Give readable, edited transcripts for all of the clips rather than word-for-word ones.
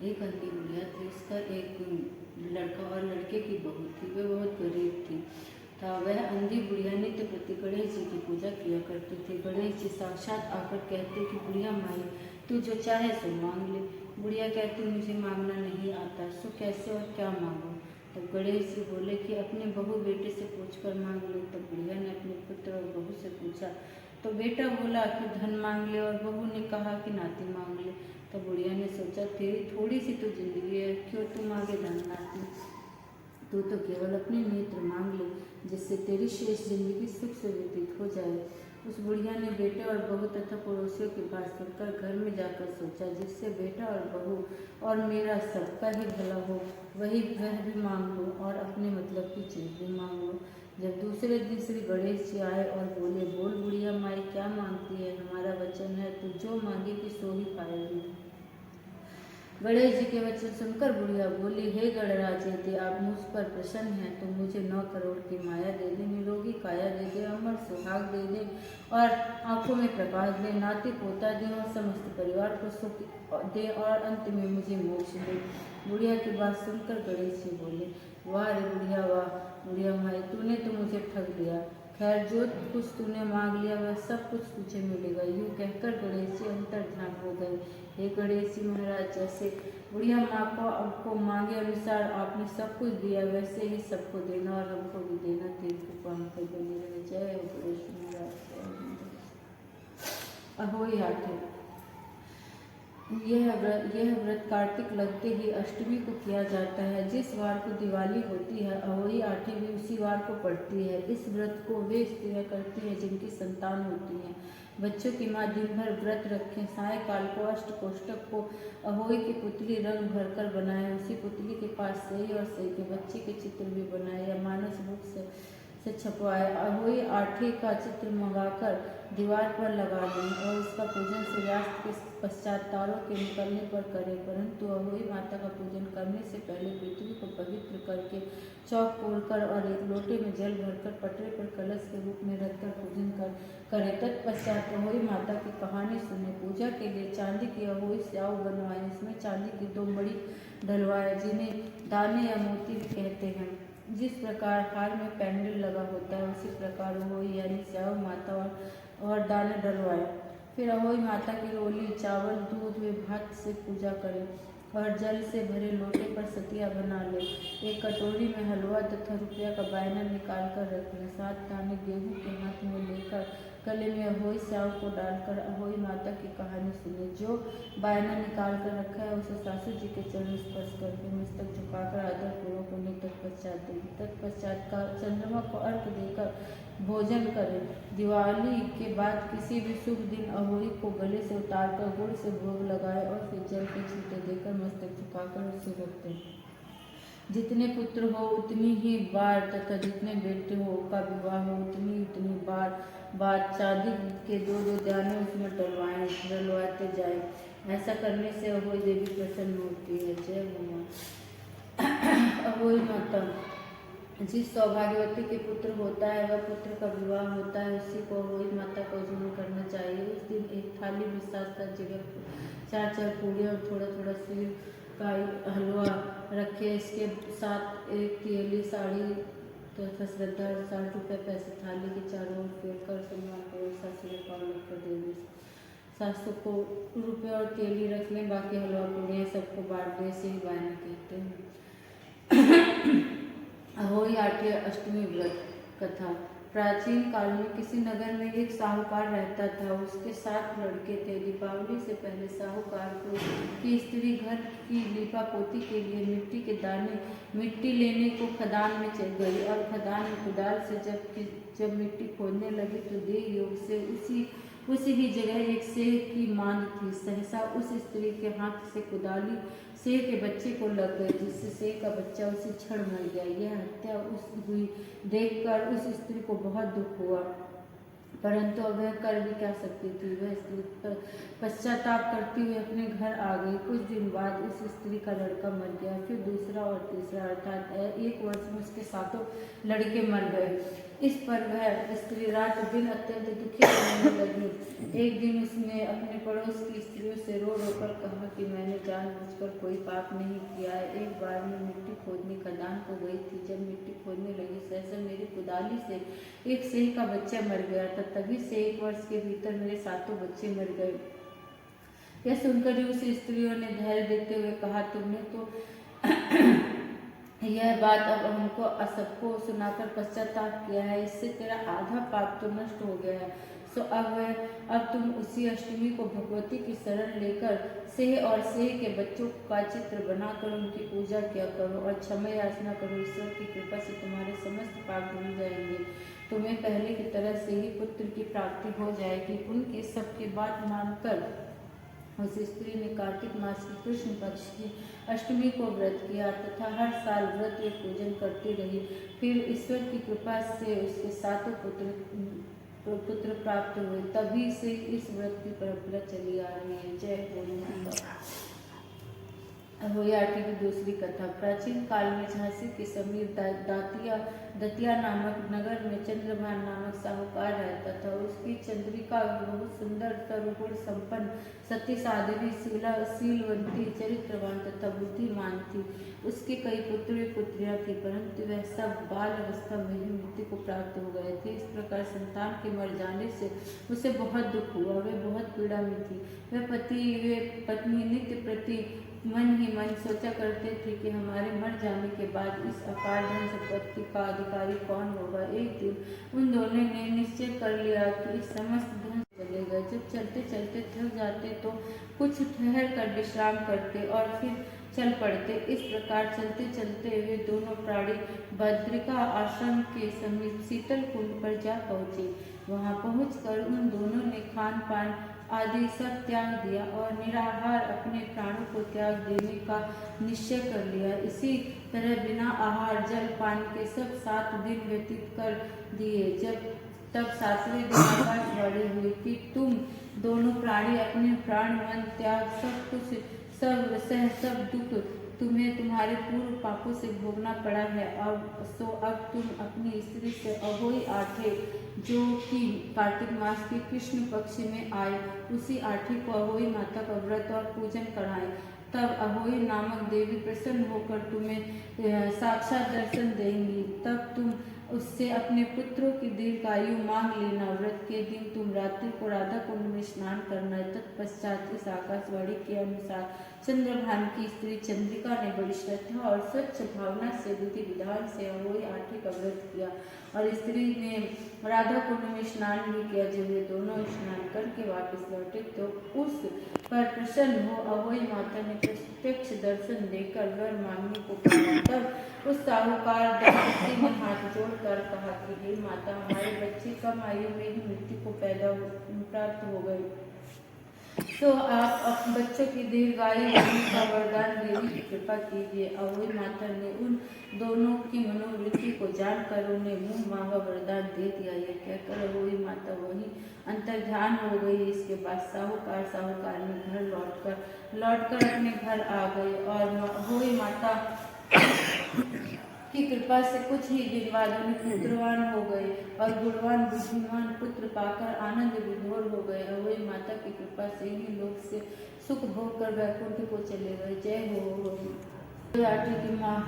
एक अंधी बुढ़िया थी, उसका एक लड़का और लड़के की बहू थी। वे बहुत गरीब थी। वह अंधी बुढ़िया नित्य प्रति गणेश जी की पूजा किया करती थी। गणेश जी साक्षात आकर कहते कि बुढ़िया माई, तू जो चाहे सो मांग ले। बुढ़िया कहती, मुझे मांगना नहीं आता, सो कैसे और क्या मांगो। तब गणेश जी बोले कि अपने बहू बेटे से पूछकर मांग ले। तब बुढ़िया ने अपने पुत्र और बहू से पूछा तो बेटा बोला कि धन मांग ले और बहू ने कहा कि नाती मांग ले। तब बुढ़िया ने सोचा, तेरी थोड़ी सी तो जिंदगी है, क्यों तू मांगे धन नाती। तू तो केवल अपने नेत्र मांग ले, जिससे तेरी शेष जिंदगी सुख से व्यतीत हो जाए। उस बुढ़िया ने बेटे और बहू तथा पड़ोसियों की बात सुनकर घर में जाकर सोचा, जिससे बेटा और बहू और मेरा सबका ही भला हो, वही वह भी मांग लो और अपने मतलब की चीज भी मांग लो। जब दूसरे दिन श्री गणेश जी आए और बोले, बोल बुढ़िया माई, क्या मांगती है? हमारा वचन है, तू जो मांगेगी सो ही पाएगी। गणेश जी के वचन सुनकर बुढ़िया बोली, हे गणराज, यदि आप मुझ पर प्रसन्न हैं तो मुझे 9 करोड़ की माया दे दे, निरोगी काया दे दे, अमर सुहाग दे दे और आंखों में प्रकाश दे, नाती पोता दे और समस्त परिवार को सुख दे और अंत में मुझे मोक्ष दे। बुढ़िया की बात सुनकर गणेश जी बोले, वाह रे बुढ़िया वाह, बुढ़िया भाई, तूने तो मुझे ठग लिया। खैर, जो कुछ तूने मांग लिया वह सब कुछ तुझे मिलेगा। यूँ कहकर गणेश जी अंतर ध्यान हो गए। हे गणेश जी महाराज, जैसे बुढ़िया माँ को आपको मांगे अनुसार आपने सब कुछ दिया, वैसे ही सबको देना और हमको भी देना। तेरी कृपा हम पे बनी रहे। जय हो गणेश महाराज। अहोई आठे। यह व्रत कार्तिक लगते ही अष्टमी को किया जाता है। जिस वार को दिवाली होती है, अहोई आठी भी उसी वार को पड़ती है। इस व्रत को वे स्त्रियां करती हैं जिनकी संतान होती है। बच्चों की माँ दिन भर व्रत रखें, सायकाल को अष्टकोष्ठक को अहोई की पुतली रंग भरकर बनाए, उसी पुतली के पास सही और सही के बच्चे के चित्र भी बनाए या मानस बुक से छपवाए। अहोई आठे का चित्र मंगाकर दीवार पर लगा दें और उसका पूजन सूर्यास्त के पश्चात तारों के निकलने पर करें। परंतु अहोई माता का पूजन करने से पहले पृथ्वी को पवित्र करके चौक पोड़कर और एक लोटे में जल भरकर पटरे पर कलश के रूप में रखकर पूजन करें। तत्पश्चात अहोई माता की कहानी सुने। पूजा के लिए चांदी की अहोई स्याऊ बनवाएं, इसमें चांदी की 2 मणि डलवाएं, जिन्हें दाने या मोती भी कहते हैं। जिस प्रकार हार में पैंडल लगा होता है, उसी प्रकार अहोई यानी स्याऊ माता और दाने डलवाएं। फिर अहोई माता की रोली, चावल, दूध व भात से पूजा करें और जल से भरे लोटे पर सतिया बना ले। एक कटोरी में हलवा तथा रुपया का बायना निकाल कर रख लें। 7 दाने गेहूं के हाथ में लेकर गले में अहोई स्याऊ को डालकर अहोई माता की कहानी सुने। जो बायना निकाल कर रखा है उसे सासू जी के चरण स्पर्श करके मस्तक झुकाकर आदर पूर्वक उन्हें तत्पश्चात देगी। तत्पश्चात का चंद्रमा को अर्घ देकर भोजन करें। दिवाली के बाद किसी भी शुभ दिन अहोई को गले से उतारकर गुड़ से भोग लगाए और फिर जल के छींटे देकर मस्तक झुकाकर उसे रख दें। जितने पुत्र हो उतनी ही बार तथा जितने बेटे हो का विवाह हो उतनी बार बाद चांदी के 2-2 दाने उसमें डलवाते जाए। ऐसा करने से अहोई देवी प्रसन्न होती है। जय भगवान। अहोई माता, जिस सौभाग्यवती के पुत्र होता है वह पुत्र का विवाह होता है, उसी को अहोई माता का पूजन करना चाहिए। उस दिन एक थाली में 7-7 जगह 4-4 पूड़ियाँ और थोड़ा सिर का हलवा रखे। इसके साथ एक केली साड़ी तथा श्रद्धा 60 रुपये पैसे थाली के चारों ओर फेर कर सम्मान करो। सासू पाव रखकर देवी सासू को रुपये और केली रख लें, बाकी हलवा पूड़ियाँ सबको बांट दें। से ही बायना कहते हैं। अहोई आठी अष्टमी व्रत कथा। प्राचीन काल में किसी नगर में एक साहूकार रहता था। उसके 7 लड़के थे। दीपावली से पहले साहूकार की स्त्री घर की लीपा पोती के लिए मिट्टी लेने को खदान में चल गई और खदान में कुदाल से जब मिट्टी खोदने लगी तो देह योग से उसी ही जगह एक सेह की मांद थी। सहसा उस स्त्री के हाथ से कुदाली सेह के बच्चे को लग गई, जिससे सेह का बच्चा उसी क्षण मर गया। यह हत्या हुई देखकर उस स्त्री को बहुत दुख हुआ, परंतु अब वह कर भी क्या सकती थी। वह स्त्री पश्चाताप करती हुई अपने घर आ गई। कुछ दिन बाद उस स्त्री का लड़का मर गया। फिर दूसरा और तीसरा, अर्थात 1 वर्ष में उसके 7 लड़के मर गए। इस पर वह स्त्री रात दिन अत्यंत दुखी रहने लगी। एक दिन उसने अपने पड़ोस की स्त्रियों से रो रो कर कहा कि मैंने जानबूझकर कोई पाप नहीं किया है। एक बार मैं मिट्टी खोदने खदान को गई थी। जब मिट्टी खोदने लगी सहसा मेरी कुदाली से एक सिंह का बच्चा मर गया था। तभी से 1 वर्ष के भीतर मेरे 7 बच्चे मर गए। यह सुनकर उस स्त्रियों ने धैर्य देते हुए कहा, तुमने तो यह बात अब हमको सबको सुनाकर पश्चाताप किया है, इससे तेरा आधा पाप तो नष्ट हो गया है। सो अब तुम उसी अष्टमी को भगवती की शरण लेकर सिंह और सिंह के बच्चों का चित्र बनाकर उनकी पूजा किया करो और क्षमा याचना करो। ईश्वर की कृपा से तुम्हारे समस्त पाप धुल जाएंगे। तुम्हें पहले की तरह से ही पुत्र की प्राप्ति हो जाएगी। उनकी सबकी बात मानकर उस स्त्री ने कार्तिक मास की कृष्ण पक्ष की अष्टमी को व्रत किया तथा हर साल व्रत व पूजन करती रही। फिर ईश्वर की कृपा से उसके 7 पुत्र प्राप्त हुए। तभी से इस व्रत की परंपरा चली आ रही है। जय भोलेनाथ। होयाटी की दूसरी कथा। प्राचीन काल में झांसी के समीप दतिया नामक नगर में चंद्रभान नामक साहूकार रहता था। उसकी चंद्रिका बहुत सुंदर, सर्वगुण संपन्न, सती साध्वी, शीलवंती, चरित्रवान तथा बुद्धिमान थी। उसके कई पुत्र व पुत्रियां थी, परंतु वह सब बाल अवस्था में ही मृत्यु को प्राप्त हो गए थे। इस प्रकार संतान के मर जाने से उसे बहुत दुख हुआ। वह बहुत पीड़ा में थी। वह पति व पत्नी नित्य प्रति मन ही मन सोचा करते थे कि हमारे मर जाने के बाद इस अपार धन संपत्ति का अधिकारी कौन होगा। एक दिन उन दोनों ने निश्चय कर लिया कि इस समस्त धन चले गए। जब चलते चलते थक जाते तो कुछ ठहर कर विश्राम करते और फिर चल पड़ते। इस प्रकार चलते चलते वे दोनों प्राणी बद्रिका आश्रम के समीप शीतल कुंड पर जा पहुँचे। वहाँ पहुँचकर उन दोनों ने खान पान आदि सब त्याग दिया और निराहार अपने प्राणों को त्याग देने का निश्चय कर लिया। इसी तरह बिना आहार जल पान के सब 7 दिन व्यतीत कर दिए। तब 7वें दिन आकाशवाणी हुई कि तुम दोनों प्राणी अपने प्राण मन त्याग सब कुछ सब दुख तुम्हें तुम्हारे पूर्व पापों से भोगना पड़ा है। अब तुम अपनी स्त्री से अहोई आठे, जो कि कार्तिक मास के कृष्ण पक्ष में आए, उसी आठे को अहोई माता का व्रत और पूजन कराएं। तब अहोई नामक देवी प्रसन्न होकर तुम्हें साक्षात दर्शन देंगी। तब तुम उससे अपने पुत्रों की दीर्घायु मांग लेना। व्रत के दिन तुम रात्रि को राधा कुंड में स्नान करना। तत्पश्चात इस आकाशवाणी के अनुसार चंद्रभान की स्त्री चंद्रिका ने बड़ी श्रद्धा और स्वच्छ भावना से विधि विधान से अहोई आठे का व्रत किया और स्त्री ने राधा कुंड में स्नान भी किया। जब वे दोनों स्नान करके वापस लौटे तो उस पर प्रसन्न हो अहोई माता ने प्रत्यक्ष दर्शन देकर वर मांगने को कहा। तब उस साहूकार दंपति ने हाथ जोड़कर कहा कि हे माता, हमारे बच्चे कम आयु में ही मृत्यु को प्राप्त हो गए, तो आप बच्चों की दीर्घायु का वरदान देने की कृपा कीजिए। अहोई माता ने उन दोनों की मनोवृत्ति को जानकर उन्हें मुंह मांगा वरदान दे दिया। यह कहकर अहोई माता वही अंतर्ध्यान हो गई। इसके बाद साहूकार ने घर लौटकर अपने घर आ गए और अहोई माता की कृपा से कुछ ही दिन बाद उन्हें पुत्रवान हो गए और गुणवान बुद्धिमान पुत्र पाकर आनंद विभोर हो गए। अहोई माता की कृपा से ही लोग से सुख भोग कर वैकुंठ को चले गए। जय हो। की माँ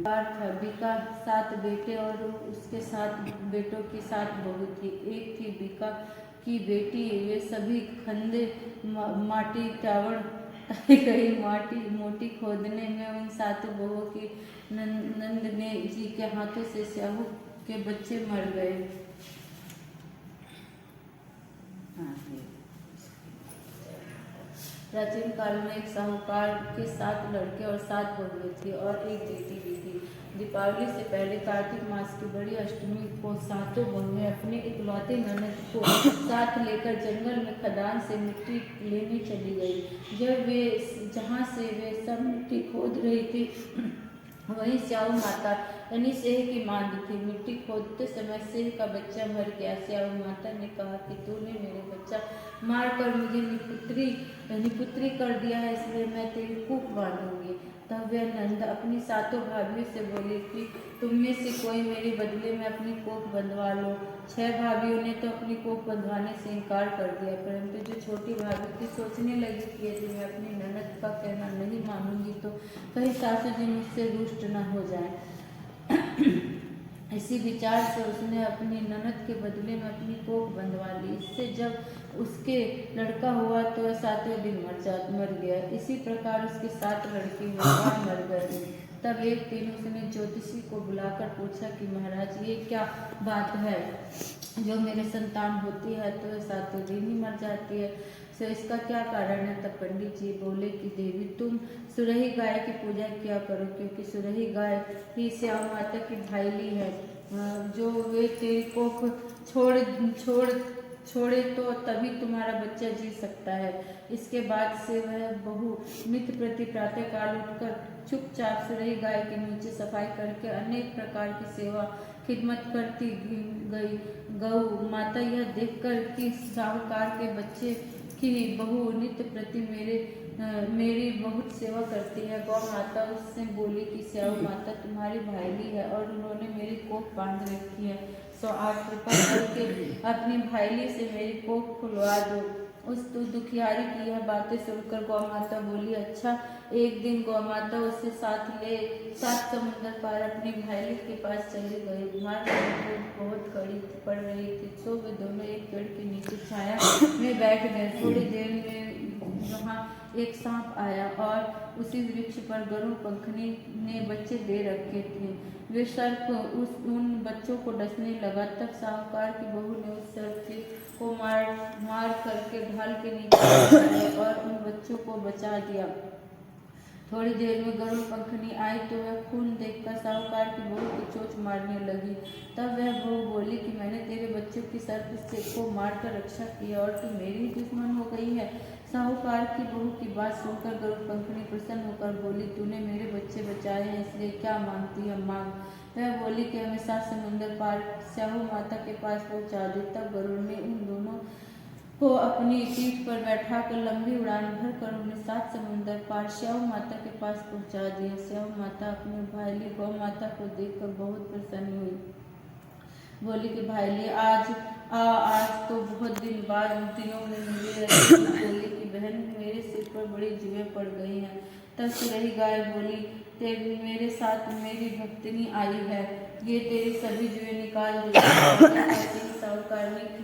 था। बीका 7 बेटे और उसके 7 बेटों की 7 बहू थी। एक थी बीका की बेटी। वे सभी खंदे माटी टावड़ गई मोटी खोदने में उन 7 बहुओं की नंद ने जी के हाथों से स्याहू के बच्चे मर गए। प्राचीन काल में एक साहूकार के 7 लड़के और 7 बहुएं थी और एक बेटी भी थी। दीपावली से पहले कार्तिक मास की बड़ी अष्टमी को 7 बहुएं अपने इकलौते ननद को साथ लेकर जंगल में खदान से मिट्टी लेने चली गई। जहाँ से वे सब मिट्टी खोद रही थी वहीं स्याहू माता यानी सिंह की मांग थी। मिट्टी खोदते समय सिंह का बच्चा मर गया। स्याहू माता ने कहा कि तूने मेरे बच्चा मारकर मुझे निपुत्री कर दिया है, इसलिए मैं तेरी कूख बांधूंगी। तब वह नंदा अपनी सातों भाभियों से बोली कि तुम में से कोई मेरे बदले में अपनी कोख बंधवा लो। 6 भाभियों ने तो अपनी कोख बंधवाने से इनकार कर दिया, परंतु जो छोटी भाभी थी सोचने लगी कि यदि मैं अपनी ननद का कहना नहीं मानूंगी तो कहीं सासू जी मुझसे रुष्ट न हो जाए। इसी विचार से उसने अपनी ननद के बदले में अपनी कोख बंधवा ली। इससे जब उसके लड़का हुआ तो वह 7वें दिन मर गया। इसी प्रकार उसके 7 लड़के हुए मर गए। तब एक दिन उसने ज्योतिषी को बुलाकर पूछा कि महाराज ये क्या बात है, जो मेरे संतान होती है तो वह 7वें दिन ही मर जाती है, तो इसका क्या कारण है। तब पंडित जी बोले कि देवी तुम सुरही गाय की पूजा किया करो, क्योंकि सुरही गाय ही श्याम माता की भाईली है। जो वे तेरी कोख छोड़े तो तभी तुम्हारा बच्चा जी सकता है। इसके बाद से वह बहू नित्य प्रति प्रातः काल उठकर चुपचाप सुरही गाय के नीचे सफाई करके अनेक प्रकार की सेवा खिदमत करती गई। गौ माता यह देखकर कि साहूकार के बच्चे की बहू नित्य प्रति मेरी बहुत सेवा करती है, गौ माता उससे बोली कि स्याऊ माता तुम्हारी भाईली है और उन्होंने मेरी कोख बांध रखी है, सो आप कृपा करके अपनी भाईली से मेरी कोख खुलवा दो। उस दुखियारी की यह बातें सुनकर गौ माता बोली अच्छा। एक दिन गौ माता उसे साथ ले 7 समुंदर पार अपनी भाईली के पास चली गई। वहाँ बहुत कड़ी पड़ रही थी, सो वे दोनों एक पेड़ के नीचे छाया में बैठ गए। थोड़ी देर में वहाँ एक सांप आया और उसी वृक्ष पर गरुड़ पंखनी ने बच्चे दे रखे थे। वे सर्प उन बच्चों को डसने लगा। तब साहूकार की बहू ने उस सर्प को मार करके ढाल के नीचे और उन बच्चों को बचा दिया। थोड़ी देर में गरुड़ पंखनी आई तो वह खून देखकर साहूकार की बहू को चोंच मारने लगी। तब वह बहू बोली कि मैंने तेरे बच्चों की सर्प से को मारकर रक्षा की और तू मेरी दुश्मन हो गई है। साहूकार की बहू की बात सुनकर गरुड़ पंखनी प्रसन्न होकर बोली तूने मेरे बच्चे बचाए हैं, इसलिए क्या मांगती है मांग। वह बोली कि हमें 7 समुंदर पार स्याहू माता के पास पहुँचा दे। तब गरुड़ ने उन दोनों को अपनी पीठ पर बैठाकर लंबी उड़ान भरकर उन्हें 7 समुंदर पार स्याहू माता के पास पहुंचा दिया। स्याहू माता अपनी भाईली गौ माता को देखकर बहुत प्रसन्न हुई, बोली कि भाईली आज तो बहुत दिनों में मिली। बोली कि बहन मेरे सिर पर बड़ी जुएं पड़ गई हैं। तब सुरही गाय बोली तेरी मेरे साथ मेरी भक्तनी आई है, ये तेरी सभी जुएं निकाल देगी। साहूकारनी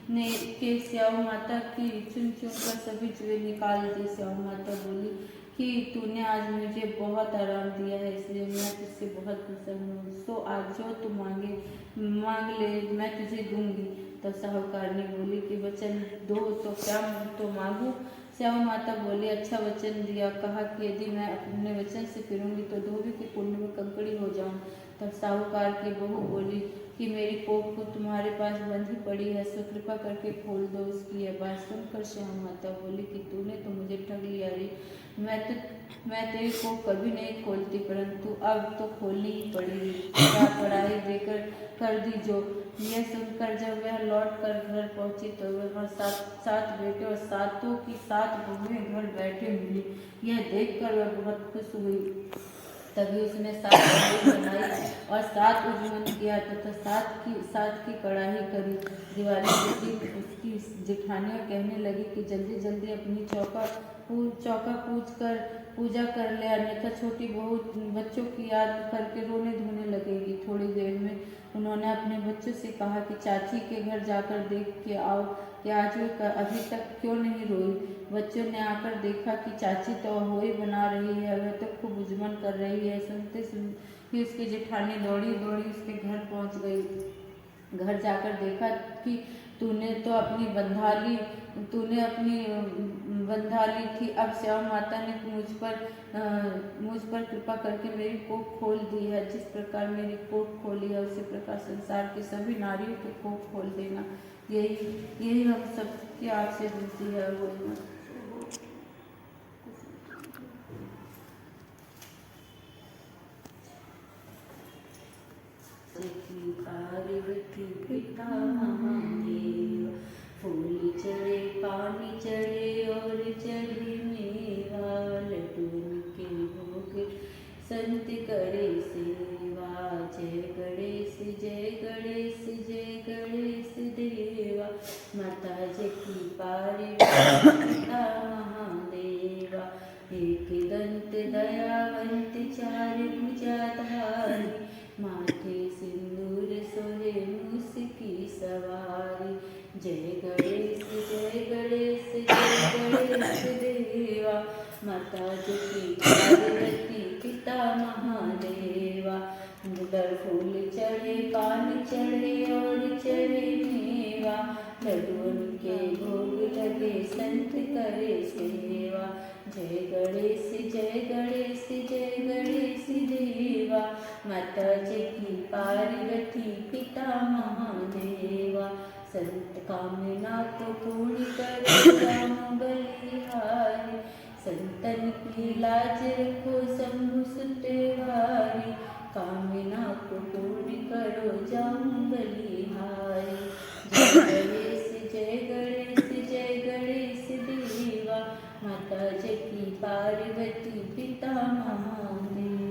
ने के स्याहू माता की चुन कर सभी जुएं निकाल दी। स्याहू माता बोली कि तूने आज मुझे बहुत आराम दिया है, इसलिए मैं तुझसे बहुत प्रसन्न हूँ, सो आज जो तू मांग ले मैं तुझे दूंगी। तब साहूकारनी बोली कि वचन दो तो क्या तो मांगू। स्याहू माता बोली अच्छा वचन दिया, कहा कि यदि मैं अपने वचन से फिरूंगी तो धोबी के कुंड में कंकड़ी हो जाऊं। तब साहूकार की बहू बोली कि मेरी कोख को तुम्हारे पास बंधी पड़ी है, सो कृपा करके खोल दो। उसकी यह बात सुनकर स्याहू माता बोली कि तूने तो मुझे ठग लिया रे, मैं तेरी कोख कभी नहीं खोलती, परंतु अब तो खोलनी ही पड़ेगी, क्या पढ़ाई देकर कर दी जो। यह सुनकर जब वह लौट कर घर पहुंची तो वह 7 बेटे और 7 की 7 बहुएं घर बैठे मिली। यह देखकर वह बहुत खुश हुई। तभी उसने 7 कढ़ाई बनाई और 7 उज्जवल किया तथा 7 की कढ़ाई करी। दिवाली के दिन उसकी जेठानियाँ कहने लगी कि जल्दी जल्दी अपनी चौका पूजा कर ले, अन्यथा छोटी बहू बच्चों की याद करके रोने धोने लगेगी। थोड़ी देर में उन्होंने अपने बच्चों से कहा कि चाची के घर जाकर देख के आओ कि आज वे अभी तक क्यों नहीं रोई। बच्चों ने आकर देखा कि चाची तो होई बना रही है, वह तो खूब उजमन कर रही है। सुनते ही उसकी जेठानी दौड़ी उसके घर पहुंच गई। घर जाकर देखा कि तूने अपनी बंधा ली थी, अब स्याहू माता ने मुझ पर कृपा करके मेरी कोख खोल दी है। जिस प्रकार मेरी कोख खोली है उसी प्रकार संसार की सभी नारियों की कोख खोल देना, यही हम सबकी आपसे विनती है। वो पार्वती पिता महादेव, फूल चढ़े पानी चढ़े और चढ़े मेवा, लड्डू के भोग माता जकी पार्वती पिता महादेवा। एक दंत दयावंत चार भुजाधारी, माथे सिंदूर सोहे मूस की सवारी। जय गणेश जय गणेश जय गणेश देवा। माता जकी पार्वती पिता महादेवा। गुलर फूल चढ़े पान चढ़े और चढ़े मेवा, लड्डुओं के भोग लगे संत करे सेवा। जय गणेश जय गणेश जय गणेश देवा। माता जकी पार्वती पिता महादेवा। संत कामना को पूर्ण करो राम बलिहारी, संतन की लाज रखो शंभु सुतवारी। कामना को पूर्ण करो जाम बलिहारी। जय गणेश जय गणेश देवा। माता जकी पार्वती पिता महादेव।